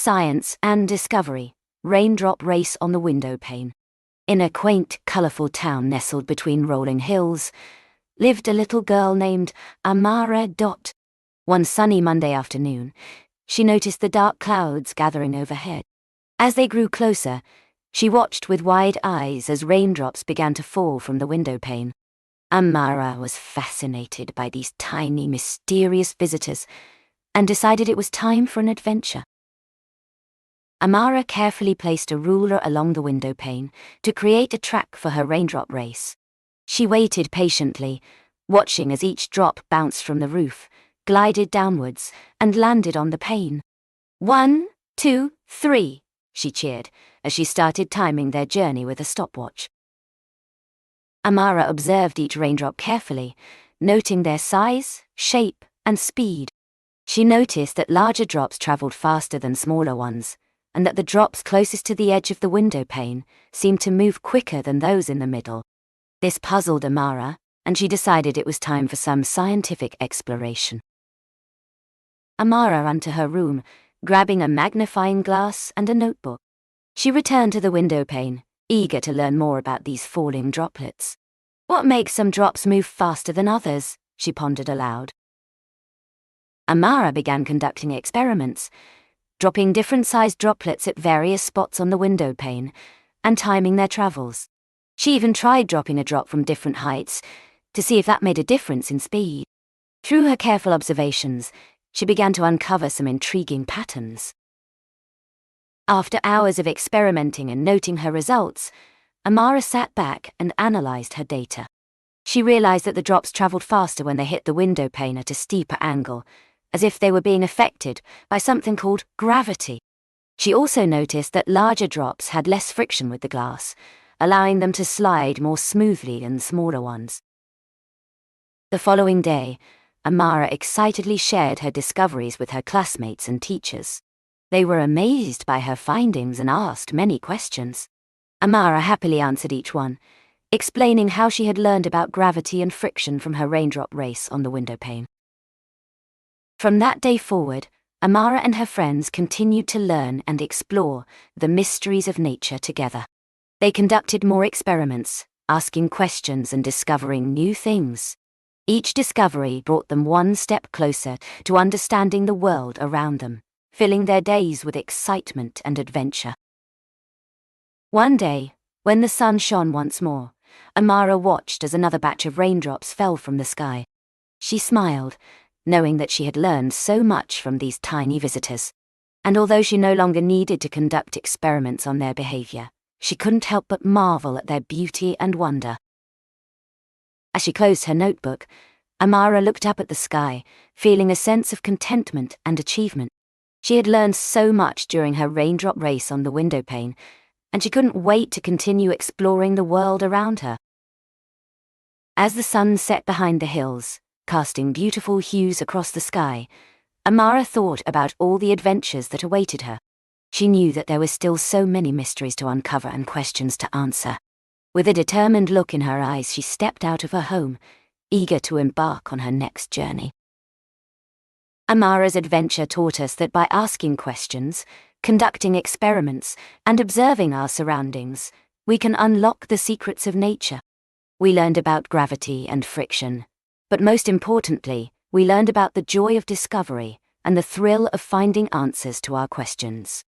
science and discovery, Raindrop race on the Windowpane. In a quaint, colourful town nestled between rolling hills, lived a little girl named Amara. One sunny Monday afternoon, she noticed the dark clouds gathering overhead. As they grew closer, she watched with wide eyes as raindrops began to fall from the windowpane. Amara was fascinated by these tiny, mysterious visitors and decided it was time for an adventure. Amara carefully placed a ruler along the windowpane to create a track for her raindrop race. She waited patiently, watching as each drop bounced from the roof, glided downwards, and landed on the pane. 1, 2, 3, she cheered as she started timing their journey with a stopwatch. Amara observed each raindrop carefully, noting their size, shape, and speed. She noticed that larger drops traveled faster than smaller ones, and that the drops closest to the edge of the windowpane seemed to move quicker than those in the middle. This puzzled Amara, and she decided it was time for some scientific exploration. Amara ran to her room, grabbing a magnifying glass and a notebook. She returned to the windowpane, eager to learn more about these falling droplets. What makes some drops move faster than others? She pondered aloud. Amara began conducting experiments, dropping different-sized droplets at various spots on the windowpane and timing their travels. She even tried dropping a drop from different heights to see if that made a difference in speed. Through her careful observations, she began to uncover some intriguing patterns. After hours of experimenting and noting her results, Amara sat back and analyzed her data. She realized that the drops traveled faster when they hit the windowpane at a steeper angle, as if they were being affected by something called gravity. She also noticed that larger drops had less friction with the glass, allowing them to slide more smoothly than smaller ones. The following day, Amara excitedly shared her discoveries with her classmates and teachers. They were amazed by her findings and asked many questions. Amara happily answered each one, explaining how she had learned about gravity and friction from her raindrop race on the windowpane. From that day forward, Amara and her friends continued to learn and explore the mysteries of nature together. They conducted more experiments, asking questions and discovering new things. Each discovery brought them one step closer to understanding the world around them, filling their days with excitement and adventure. One day, when the sun shone once more, Amara watched as another batch of raindrops fell from the sky. She smiled, knowing that she had learned so much from these tiny visitors. And although she no longer needed to conduct experiments on their behavior, she couldn't help but marvel at their beauty and wonder. As she closed her notebook, Amara looked up at the sky, feeling a sense of contentment and achievement. She had learned so much during her raindrop race on the windowpane, and she couldn't wait to continue exploring the world around her. As the sun set behind the hills, casting beautiful hues across the sky, Amara thought about all the adventures that awaited her. She knew that there were still so many mysteries to uncover and questions to answer. With a determined look in her eyes, she stepped out of her home, eager to embark on her next journey. Amara's adventure taught us that by asking questions, conducting experiments, and observing our surroundings, we can unlock the secrets of nature. We learned about gravity and friction, but most importantly, we learned about the joy of discovery and the thrill of finding answers to our questions.